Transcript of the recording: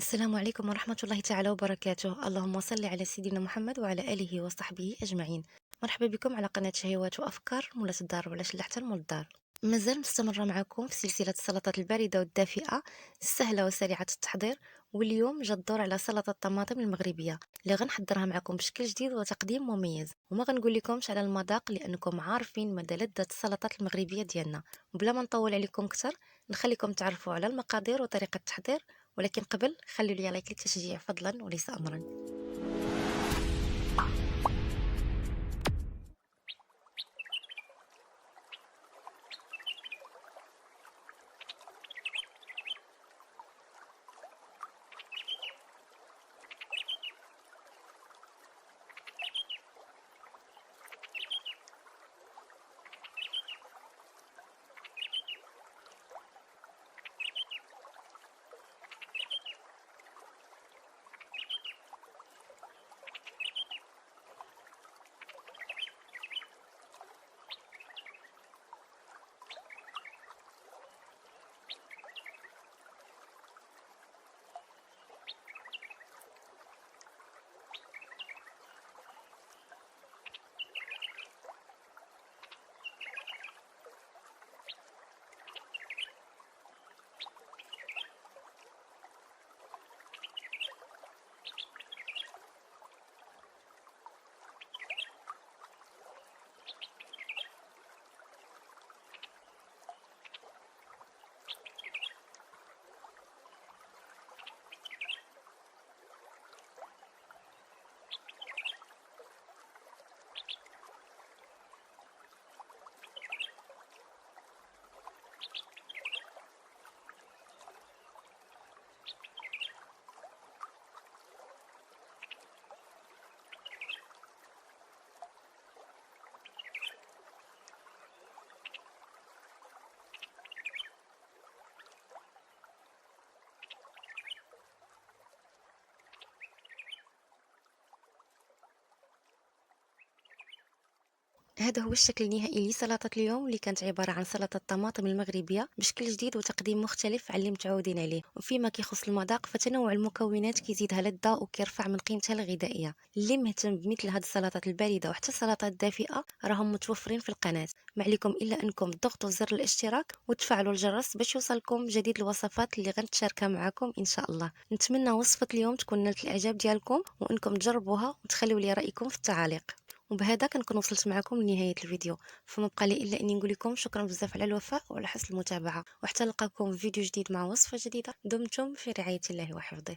السلام عليكم ورحمة الله تعالى وبركاته. اللهم صل على سيدنا محمد وعلى آله وصحبه أجمعين. مرحبا بكم على قناة شهيوات وأفكار مولة الدار، وعلاش لا حتى مول الدار. مازال مستمرة معكم في سلسلة السلطات الباردة والدافئة السهلة وسريعة التحضير، واليوم جا الدور على سلطة الطماطم المغربية اللي غنحضرها معكم بشكل جديد وتقديم مميز، وما غنقول لكمش على المذاق لأنكم عارفين مدى لذة السلطات المغربية ديالنا. وبلا ما نطول عليكم كتر، نخليكم تعرفوا على المقادير وطريقة التحضير، ولكن قبل خلوا لي لايك للتشجيع فضلا وليس امرا. هذا هو الشكل النهائي لسلطة اليوم، اللي كانت عبارة عن سلطة الطماطم المغربية بشكل جديد وتقديم مختلف عن اللي متعودين عليه. وفيما كيخص المذاق فتنوع المكونات كيزيدها لذة وكيرفع من قيمتها الغذائية. اللي مهتم بمثل هذه السلطات الباردة وحتى السلطات الدافئة راهم متوفرين في القناة. ما عليكم إلا أنكم تضغطوا زر الاشتراك وتفعلوا الجرس باش يوصلكم جديد الوصفات اللي غنتشاركها معكم إن شاء الله. نتمنى وصفة اليوم تكون نالت الإعجاب ديالكم وأنكم تجربوها وتخلوا لي رأيكم في التعاليق. وبهذا كنكون وصلت معكم لنهاية الفيديو، فما بقى لي الا اني نقول لكم شكرا بزاف على الوفاء وعلى حسن المتابعة، وحتى نلقاكم في فيديو جديد مع وصفة جديدة. دمتم في رعاية الله وحفظه.